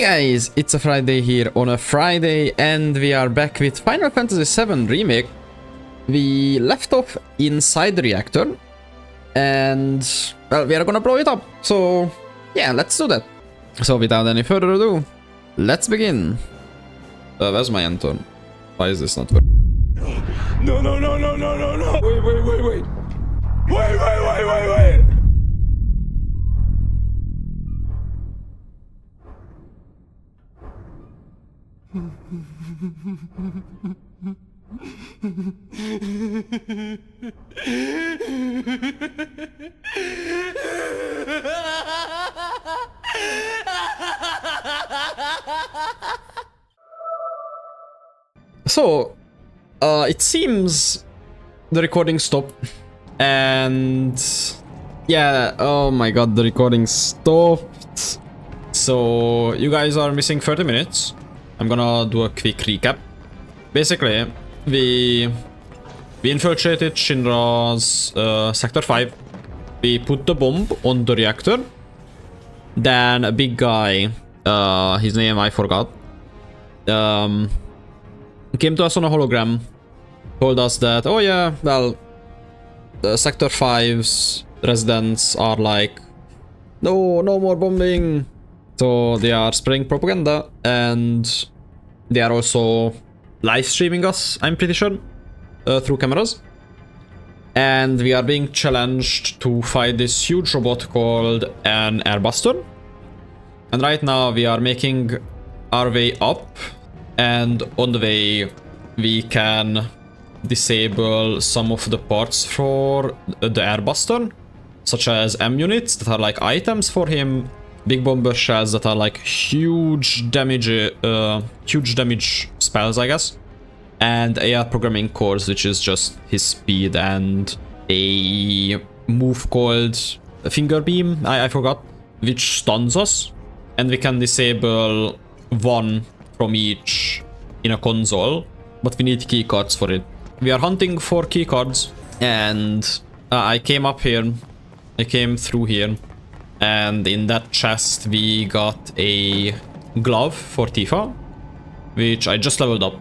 Hey guys, it's a Friday here on a Friday and we are back with Final Fantasy VII Remake. We left off inside the reactor and, well, we are gonna blow it up. So, yeah, let's do that. So, without any further ado, let's begin. Where's my Anton? Why is this not working? No. Wait. Wait. So, it seems the recording stopped and yeah, oh my god, the recording stopped. So, you guys are missing 30 minutes. I'm gonna do a quick recap. Basically, we infiltrated Shinra's Sector 5. We put the bomb on the reactor. Then a big guy, his name I forgot, came to us on a hologram, told us that, oh yeah, well, the Sector 5's residents are like, no more bombing. So they are spreading propaganda and they are also live streaming us, I'm pretty sure, through cameras. And we are being challenged to fight this huge robot called an Airbuster. And right now we are making our way up, and on the way we can disable some of the parts for the Airbuster, such as M units that are like items for him, big bomber shells that are like huge damage spells, I guess, and AR programming cores, which is just his speed, and a move called finger beam, I forgot, which stuns us, and we can disable one from each in a console, but we need keycards for it. We are hunting for keycards, and I came up here, I came through here, and in that chest we got a glove for Tifa, which I just leveled up.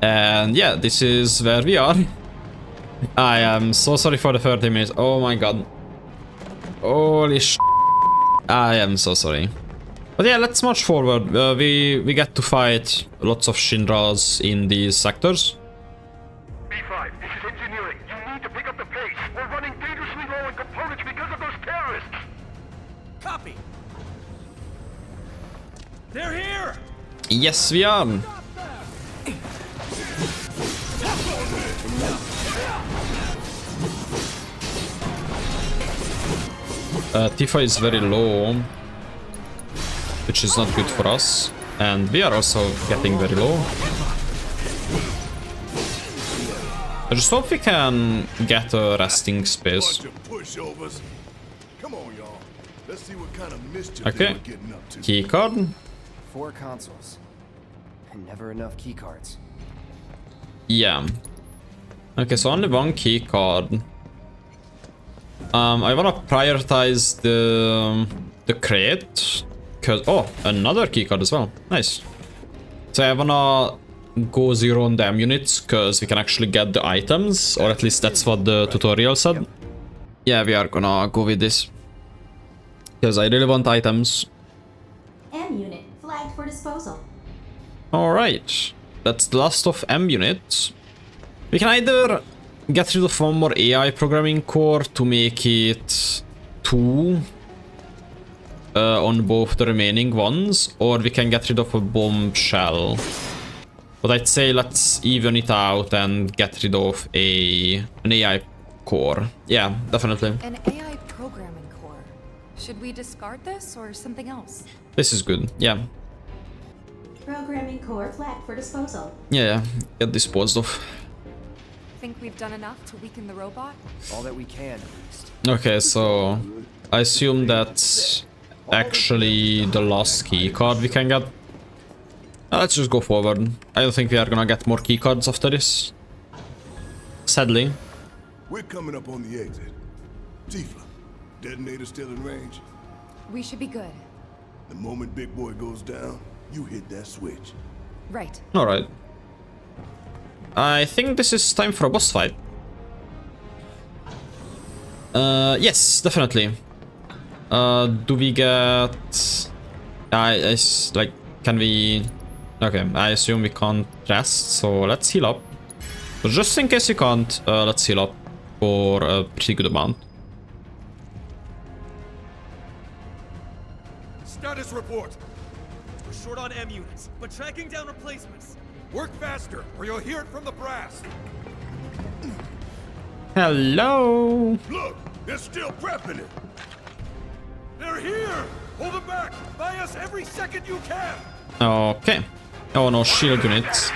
And yeah, this is where we are. I am so sorry for the 30 minutes. Oh my god. Holy sh**. I am so sorry. But yeah, let's march forward. We get to fight lots of Shinras in these sectors. B5, this is engineering. You need to pick up the pace. We're running dangerously low on components because of those terrorists. Copy. They're here. Yes, we are. Tifa is very low, which is not good for us, and we are also getting very low. I just hope we can get a resting space. Okay, keycard. 4 consoles, and never enough keycards. Yeah. Okay, so only one keycard. I wanna prioritize the crate, cause another keycard as well. Nice. So I wanna go 0 on the units, cause we can actually get the items, or at least that's what the tutorial said. Yeah, we are gonna go with this, cause I really want items. M unit flagged for disposal. All right, that's the last of M units. We can either get rid of one more AI programming core to make it 2 on both the remaining ones, or we can get rid of a bomb shell. But I'd say let's even it out and get rid of an AI core. Yeah, definitely. An AI programming core. Should we discard this or something else? This is good. Yeah. Programming core flagged for disposal. Yeah, get disposed of. Think we've done enough to weaken the robot? All that we can, at least. Okay, so I assume that's actually the last key card we can get. Let's just go forward. I don't think we are gonna get more key cards after this, sadly. We're coming up on the exit. Tifa, detonator still in range? We should be good. The moment Big Boy goes down, you hit that switch. Right. Alright. I think this is time for a boss fight. Yes, definitely. Do we get... like, can we... Okay, I assume we can't rest, so let's heal up. But just in case we can't, let's heal up for a pretty good amount. Status report. We're short on M units, but tracking down replacements. Work faster, or you'll hear it from the brass. Hello! Look, they're still prepping it. They're here! Hold them back! Buy us every second you can! Okay. Oh no, shield units.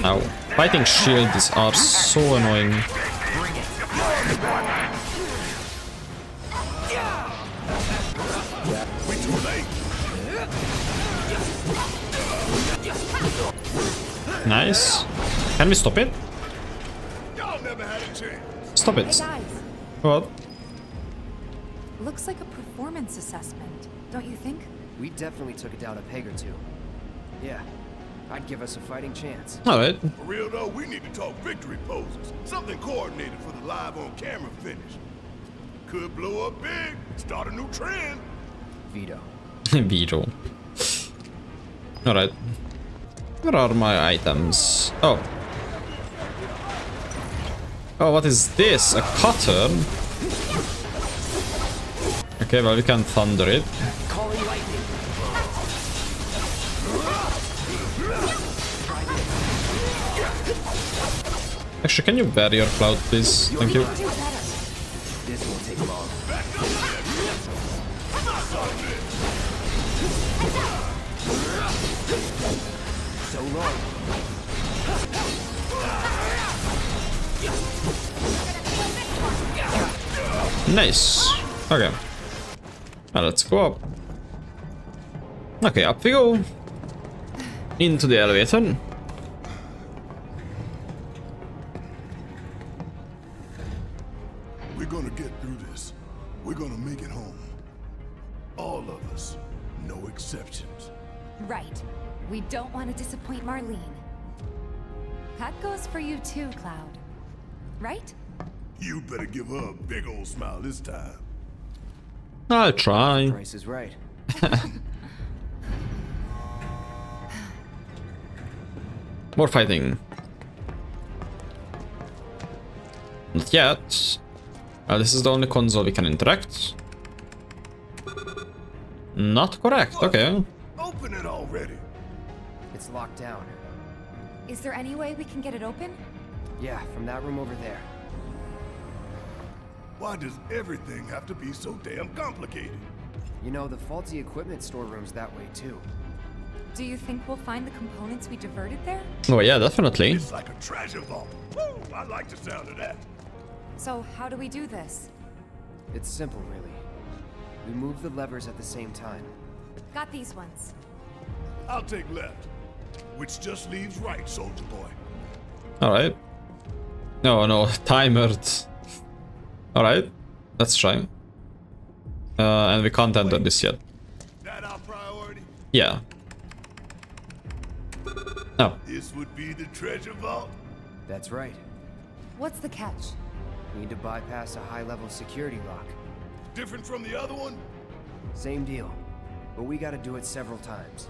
Ow. Fighting shields are so annoying. Nice. Can we stop it? Y'all never had a chance. Stop Hey it. guys, What? looks like a performance assessment, don't you think? We definitely took it down a peg or two. Yeah, I'd give us a fighting chance. Alright. For real though, we need to talk victory poses. Something coordinated for the live on camera finish. Could blow up big, start a new trend. Veto. Beetle. Alright. Where are my items? Oh. Oh, what is this? A cutter? Okay, well, we can thunder it. Calling lightning. Actually, can you barrier cloud, please? Thank you. This won't take long. So long. Nice. Okay. Now let's go up. Okay, up we go. Into the elevator. We're gonna get through this. We're gonna make it home. All of us. No exceptions. Right. We don't want to disappoint Marlene. That goes for you too, Cloud. Right? You better give her a big old smile this time. I'll try. Price is right. More fighting. Not yet. This is the only console we can interact. Not correct, okay. Open it already. It's locked down. Is there any way we can get it open? Yeah, from that room over there. Why does everything have to be so damn complicated? You know, the faulty equipment storeroom's that way too. Do you think we'll find the components we diverted there? Oh yeah, definitely. It's like a treasure vault. Woo! I like the sound of that. So how do we do this? It's simple, really. We move the levers at the same time. Got these ones. I'll take left, which just leaves right, soldier boy. Alright. No, no, timered. Alright, let's try. And we can't enter this yet. That our priority? Yeah. No. This would be the treasure vault? That's right. What's the catch? Need to bypass a high-level security lock. Different from the other one? Same deal. But we gotta do it several times.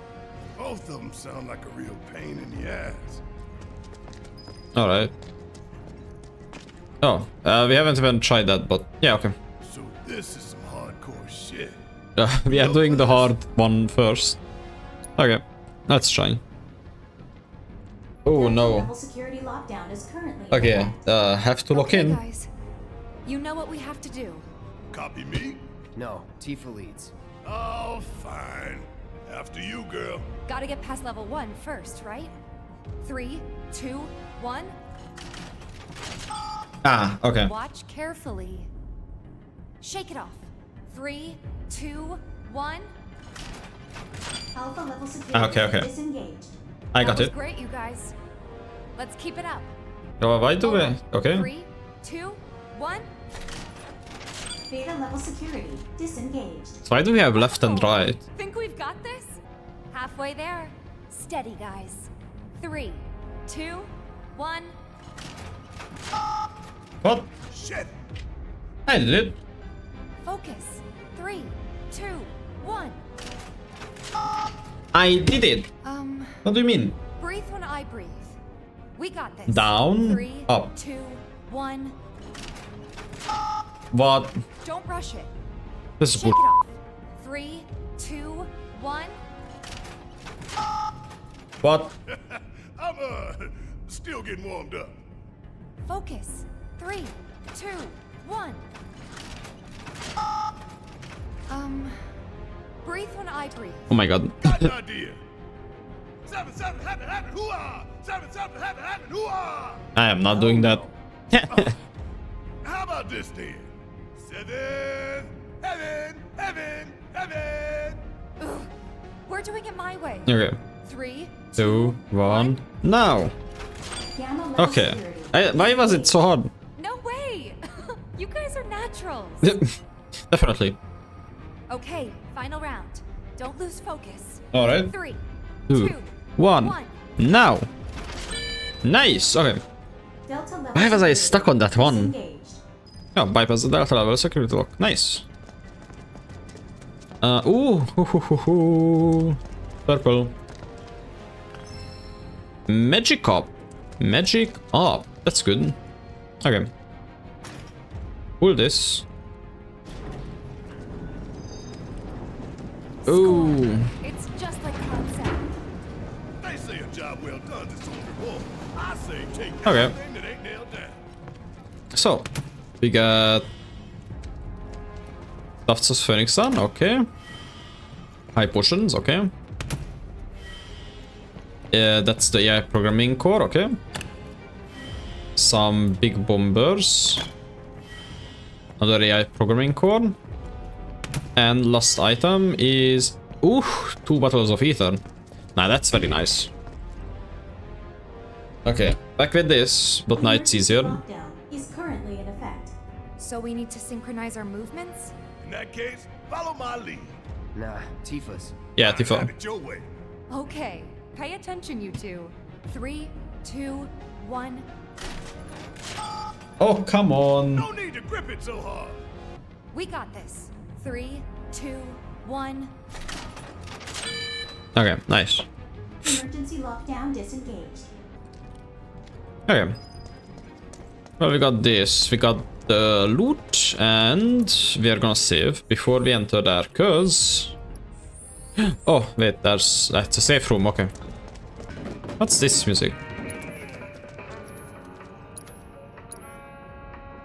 Both of them sound like a real pain in the ass. Alright. Oh, we haven't even tried that, but yeah, okay. So this is some hardcore shit. We are doing the hard one first. Okay, let's try. Oh no. Level security lockdown is currently. Okay, have to lock Okay, in. guys. You know what we have to do. Copy me? No, Tifa leads. Oh, fine. After you, girl. Gotta get past level 1 first, right? 3, 2, 1. Ah, okay. Watch carefully. Shake it off. 3, 2, 1. Alpha level security Okay. disengaged. I That got was it. great, you guys. Let's keep it up. Oh, why do we? Okay. 3, 2, 1. Beta level security disengaged. So why do we have left and right? Think we've got this? Halfway there. Steady, guys. 3, 2, 1. What? Shit! I did it. Focus. 3, 2, 1. I did it. What do you mean? Breathe when I breathe. We got this. Down, 3, up. 2, 1. What? Don't rush it. This is Shake bull. it off. 3, 2, 1. What? I'm, still getting warmed up. Focus. 3, 2, 1. Breathe when I breathe. Oh my god. Got an idea. 7, happen, hoo-ah! 7, happen, hoo-ah! I am not doing that. How about this then? 7, heaven. Ugh. We're doing it my way. Okay. 3, 2, 1. Now. Gamma level Okay. security. Why was it so hard? No way! You guys are naturals. Definitely. Okay, final round. Don't lose focus. Alright. 3, 2, 2, 1. 1. Now. Nice. Okay. Delta level Why was I security stuck on that one? disengaged. Oh, bypass the delta level security lock. Nice. Purple. Magic up. Magic up. That's good. Okay. Pull this. Ooh. It's just like Khan said. They say a job well done is a reward. I say take Okay. everything that ain't nailed down. So, we got Tufts of Phoenix Sun, okay. High potions, okay. That's the AI programming core, okay. Some big bombers. Another AI programming core. And last item is... Ooh, 2 bottles of ether. Nah, that's very nice. Okay, back with this, but now it's easier. Lockdown is currently in effect. So we need to synchronize our movements? In that case, follow my lead. Nah, Tifa's. Yeah, Have Tifa. it your way. Okay, pay attention, you two. 3, 2, 1. Oh, come on. No need to grip it so hard. We got this. 3, 2, 1. Okay, nice. Emergency lockdown disengaged. Okay. Well, we got this. We got the loot, and we are gonna save before we enter there, cause... Oh, wait, that's a safe room, okay. What's this music?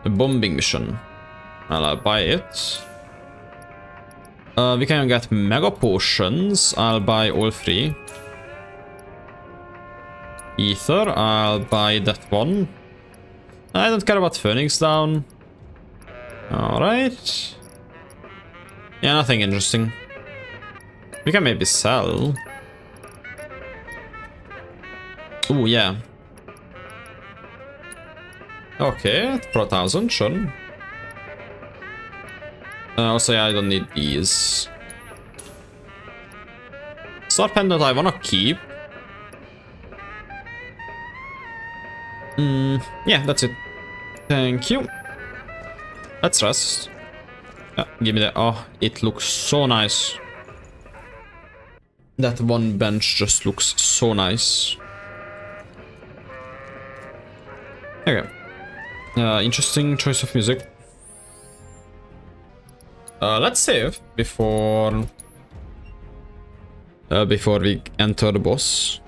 A bombing mission. Well, I'll buy it. We can get mega potions. I'll buy all 3. Ether, I'll buy that one. I don't care about Phoenix down. Alright. Yeah, nothing interesting. We can maybe sell. Oh yeah. Okay, for 1,000, sure. Also, yeah, I don't need these. Star Pendant I wanna keep. Yeah, that's it. Thank you. Let's rest. Yeah, give me that. Oh, it looks so nice. That one bench just looks so nice. Okay. Interesting choice of music. Let's save before we enter the boss.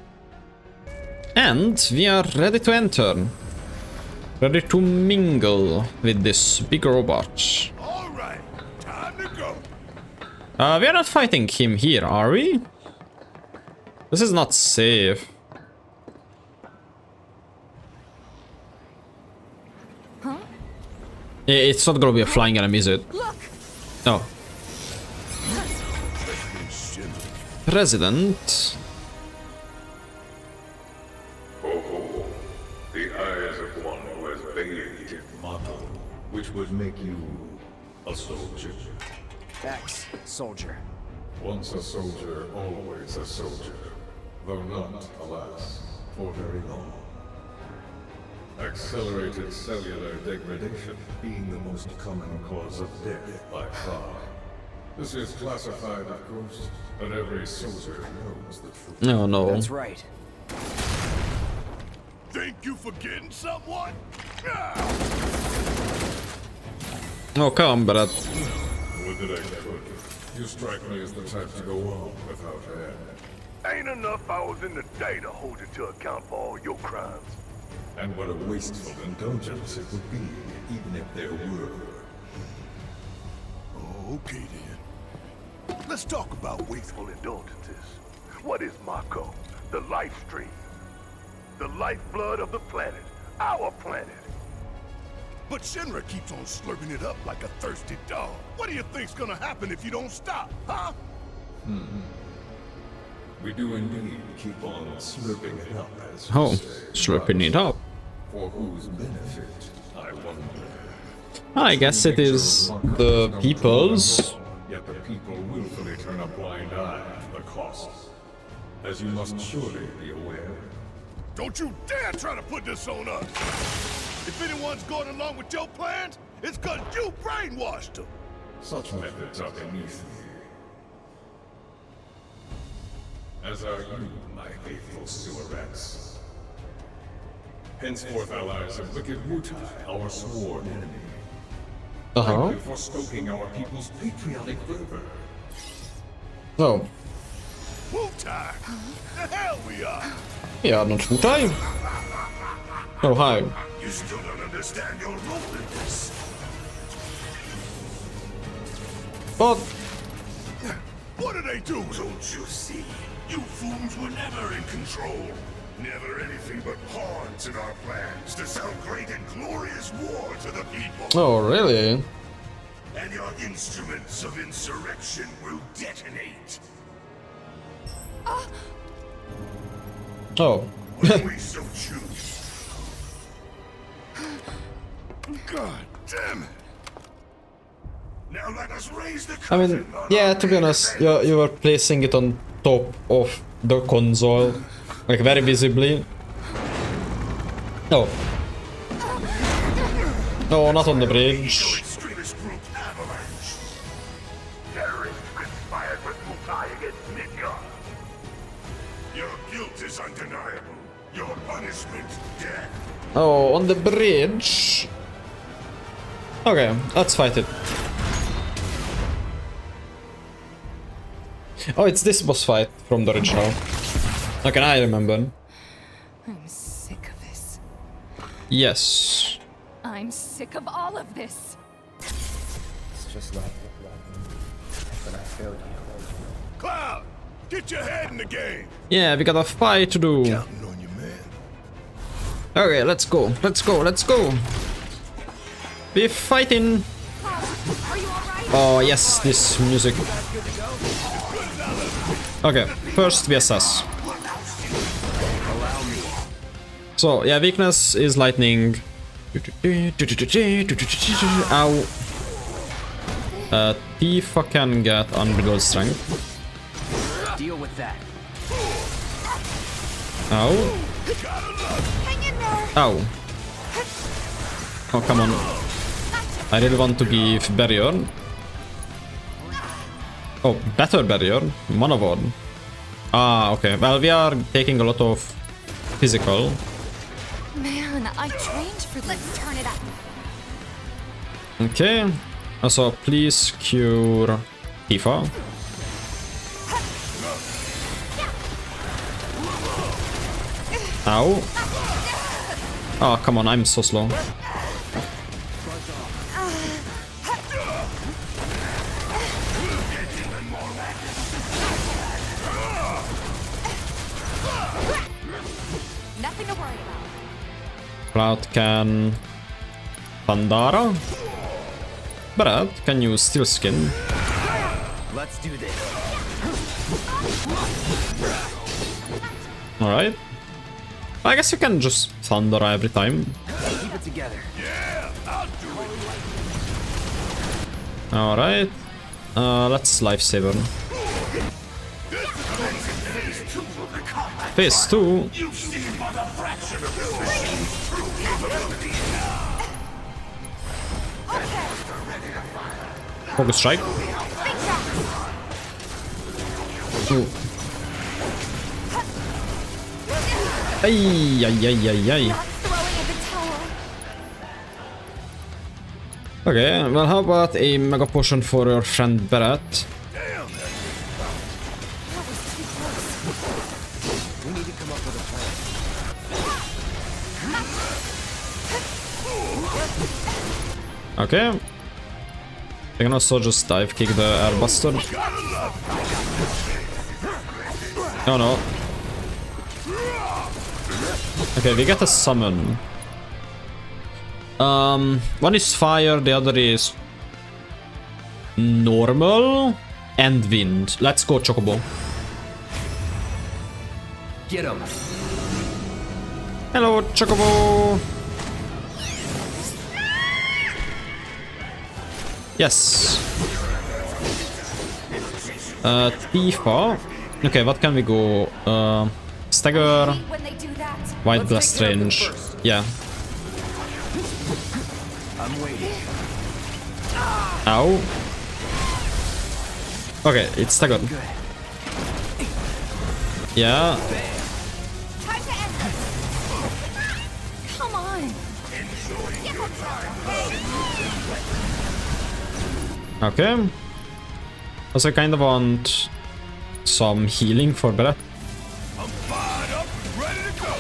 And we are ready to enter. Ready to mingle with this big robot. All right, time to go. We are not fighting him here, are we? This is not safe. Huh? It's not gonna be a flying enemy, is it? Look! No. President. The eyes of one who has bathed in motto, which would make you A soldier. Ex-soldier. Once a soldier, always a soldier. Though not, alas, for very long. Accelerated cellular degradation being the most common cause of death by far. This is classified, of course, but every soldier knows the truth. No, no. That's right. Think you forgetting someone? No, come, but Would that I could. You strike me as the type to go on without end. Ain't enough hours in the day to hold you to account for all your crimes. And what a wasteful indulgence it would be, even if there were. Okay then. Let's talk about Wasteful indulgences. What is Mako? The life stream. The lifeblood of the planet. Our planet. But Shinra keeps on slurping it up like a thirsty dog. What do you think's gonna happen if you don't stop, huh? We do indeed keep on slurping it up, as oh, you say. slurping it up. For whose benefit, I wonder. I guess it is the people's. Yet the people willfully turn a blind eye to the costs. As you must surely be aware. Don't you dare try to put this on us! If anyone's going along with your plans, it's 'cause you brainwashed them! Such methods are beneath me. As are you, my faithful sewerets. Henceforth allies of wicked Wutai, our sworn enemy. Thank you for stoking our people's patriotic fervor. Oh, Wutai! The hell we are! yeah, not Wutai. Oh, hi. You still don't understand your role in this. But What are they doing? Don't you see? You fools were never in control. Never anything but pawns in our plans to sell great and glorious war to the people. oh, really? And your instruments of insurrection will detonate. Oh, When we so choose. God damn it. Now let us raise the I mean, curtain on yeah. our To be honest, you were placing it on top of the console, like very visibly. Oh. No, not on the bridge. extremist group Avalanche. Terrorists conspired with Wutai against Midgar. Your guilt is undeniable. Your punishment, death. Oh, on the bridge. Okay, let's fight it. Oh, it's this boss fight from the original. Okay, I remember. I'm sick of this. Yes. I'm sick of all of this. It's just like when I failed you. Cloud, get your head in the game. Yeah, we got a fight to do. Counting on you, man. Okay, let's go. Let's go. Let's go. We're fighting. Are you alright? Oh, yes, this music. Okay, first we assess. So, yeah, weakness is lightning. Ow. Tifa can get unbridled strength. Deal with that. Ow. Hang in there. Ow. Oh, come on. I really want to give barrier. Oh, better barrier. Monovod. Ah, okay. Well, we are taking a lot of physical. Man, I trained for this. Let's turn it up. Okay. Also, please cure Tifa. Ow. Oh, come on, I'm so slow. Nothing to worry about. Cloud can... Pandara? Brad, can you steal skin? Let's do this. Alright. I guess you can just thunder every time. Keep it together. Yeah, I'll do it. Alright. Let's lifesaver. Phase 2. Focus strike. Ooh. Ay, ay, ay, ay, ay. Okay, well, how about a mega potion for your friend Barrett? We need to come up with a plan. Okay. We can also just dive kick the Airbuster. Oh no. Okay, we get a summon. One is fire, the other is normal and wind. Let's go, Chocobo. Get him. Hello, Chocobo. Yes. Tifa. Okay, what can we go? Stagger. White blast range. Yeah. I'm waiting. Ow. Okay, it's staggered. Yeah. Time to end this. Come on. Okay. Also, I kind of want some healing for Barrett. I'm fired up, ready to go.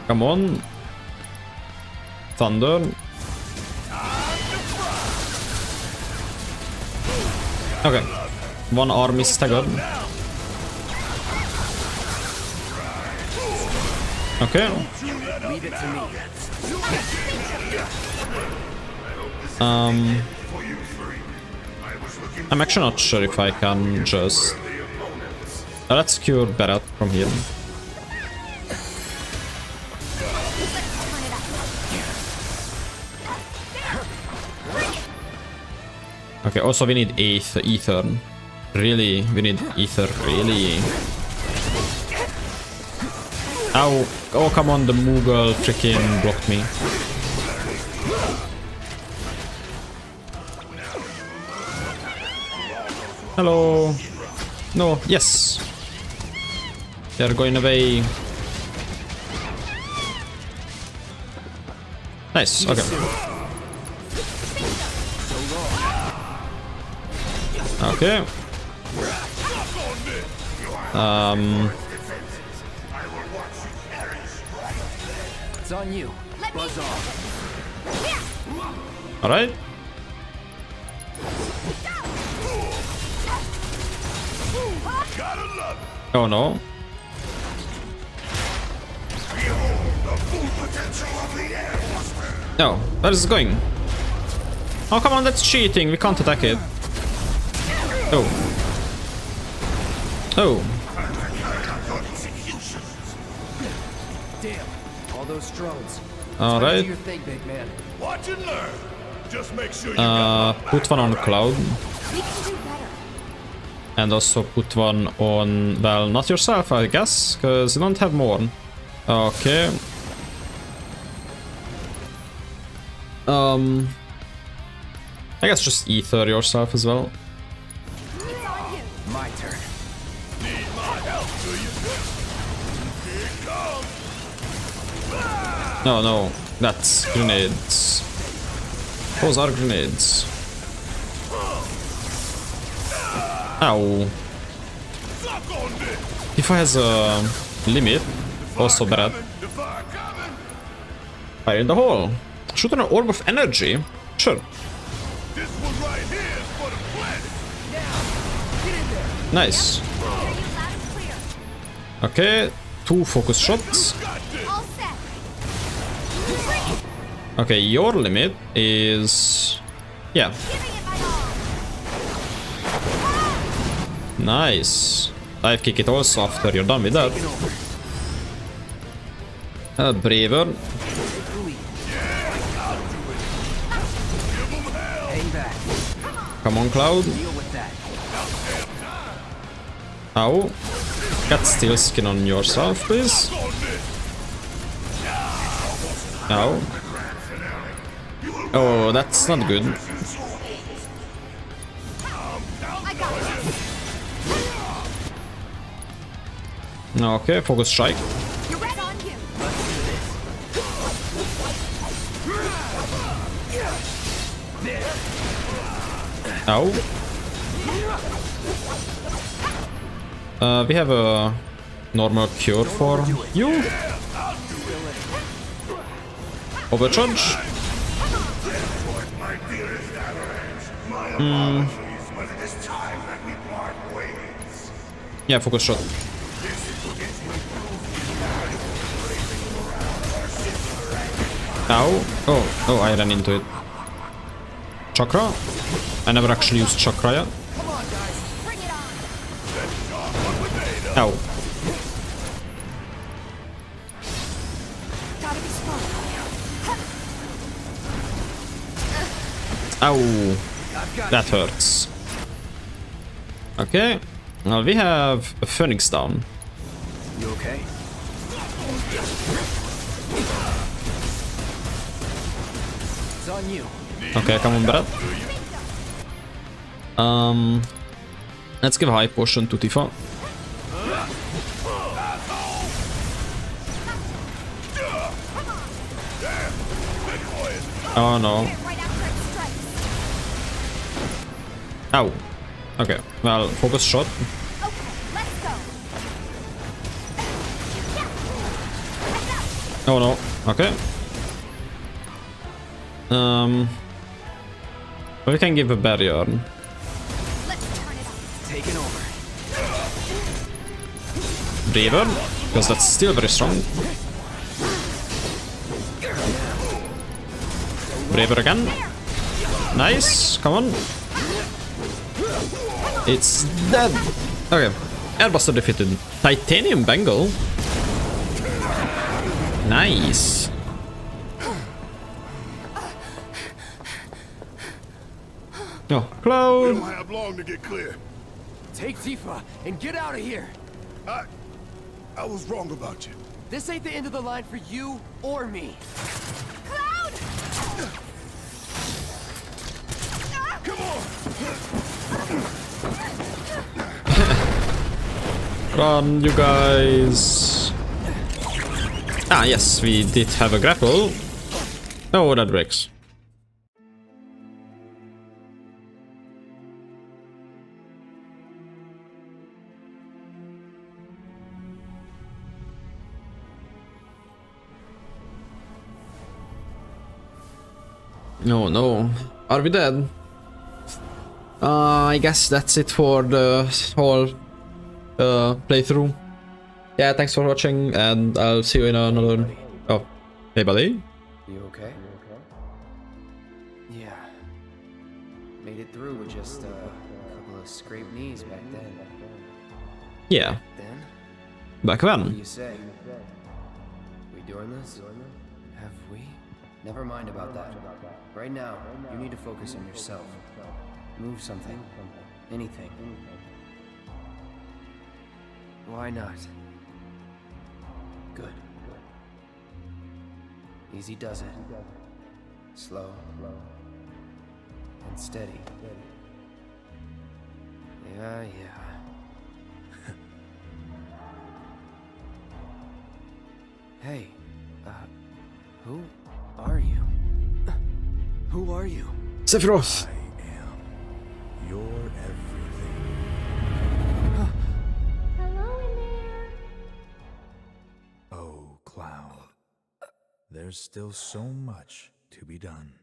Come on. Thunder. Okay. One arm is staggered. Okay. Leave it to me. I'm actually not sure if I can just... let's cure Barrett from here. Okay, also we need ether. Really, we need ether, really. Ow. Oh, come on, the Moogle freaking blocked me. Hello. No, yes. They're going away. Nice, okay. Okay. It's on you. Buzz off. Alright. Oh no. No, where is it going? Oh, come on, that's cheating. We can't attack it. Oh. Oh. Damn. All those drones. All Do right. your thing, big man. Watch and learn. Just make sure you got Put one on Cloud. We can do better. And also put one on, well, not yourself, I guess, because you don't have more. Okay. I guess just ether yourself as well. It's on you. My turn. need my help, do you? Here it comes. No, no, that's grenades. Those are grenades. Ow. Suck on this. If I has a limit, also bad. The fire coming. Fire in the hole. Shoot an orb of energy. Sure. This one right here is for the planet. Nice. Okay, 2 focus shots. Got this. All set. Okay, your limit is... yeah. Giving it my all. Nice. Dive kick it also after you're done with that. Braver. that. Come on, Cloud. Deal with that. Ow. Get steel skin on yourself, please. Ow. Oh, that's not good. Okay, focus strike. Ow. We have a normal cure for you. Overcharge. Yeah, focus shot. Ow. Oh, I ran into it. Chakra? I never actually used chakra yet. Ow. Ow. That hurts. Okay. Well, we have a Phoenix down. You okay? It's on you. Okay, come on, Brad. Let's give a high potion to Tifa. Oh no. Ow. Okay, well, focus shot. Oh no. Okay. We can give a barrier. Taking over. Braver, because that's still very strong. Braver again. Nice, come on. It's dead. Okay, Airbuster defeated. Titanium Bengal. Nice. Oh, We Cloud. don't have long to get clear. Take Tifa and get out of here. I was wrong about you. This ain't the end of the line for you or me. Cloud! Come on! Run, you guys. Ah, yes, we did have a grapple. Oh, that breaks. No, no. Are we dead? I guess that's it for the whole playthrough. Yeah, thanks for watching, and I'll see you in another... Oh, hey buddy? You okay? Yeah. Made it through with just a couple of scraped knees back then. Yeah, Then? back What do then. you say? We doing this? Have we? Never mind about that. Right now, you need to focus on yourself. Move something. Anything. Why not? Good. Easy does it. Slow. And steady. Yeah. Hey, who are you? Who are you? Sephiroth! Your everything. Hello in there. Oh, Cloud. There's still so much to be done.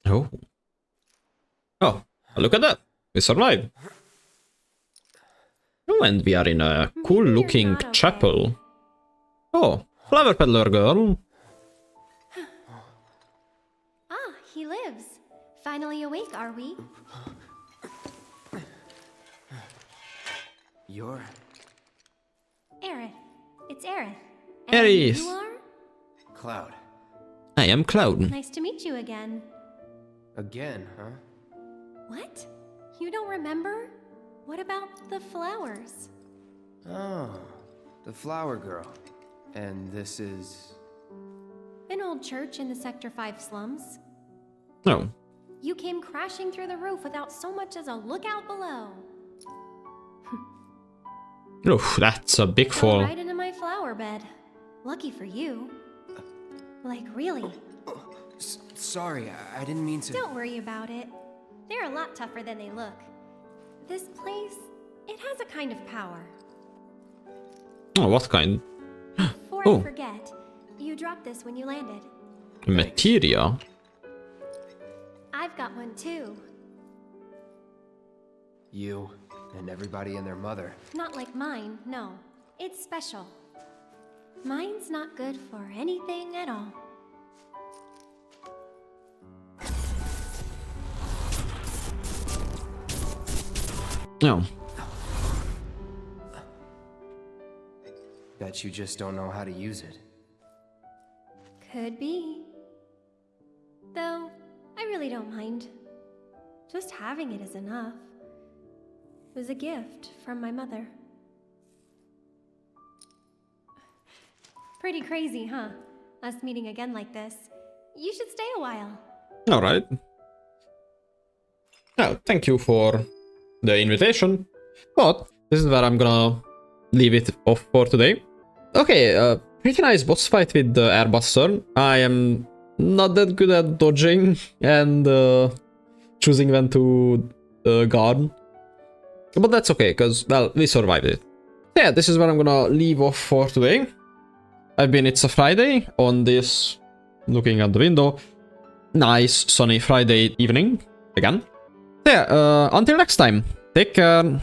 Oh. Oh, look at that. We survived. Oh, and we are in a cool looking chapel. Oh, flower peddler girl. Ah, he lives. Finally awake, are we? You're... Aerith. It's Aerith. Aerith. You are? Cloud. I am Cloud. Nice to meet you again. Again, huh? What? You don't remember? What about the flowers? Oh, the flower girl. And this is... An old church in the Sector 5 slums. No. You came crashing through the roof without so much as a lookout below. Oof, that's a big Fell fall. right into my flower bed. Lucky for you. Like, really. Sorry, I didn't mean to... Don't worry about it. They're a lot tougher than they look. This place, it has a kind of power. Oh, what kind? Before Oh. I forget, you dropped this when you landed. Materia? I've got one too. You and everybody and their mother. Not like mine, no. It's special. Mine's not good for anything at all. No. Bet you just don't know how to use it. Could be. Though, I really don't mind. Just having it is enough. It was a gift from my mother. Pretty crazy, huh? Us meeting again like this. You should stay a while. Alright. Oh, thank you for the invitation. But this is where I'm gonna leave it off for today. Okay, pretty nice boss fight with the Airbuster. I am not that good at dodging and choosing when to guard. But that's okay, because, well, we survived it. Yeah, this is where I'm gonna leave off for today. It's a Friday on this, looking at the window, nice sunny Friday evening again. Yeah, until next time, take care.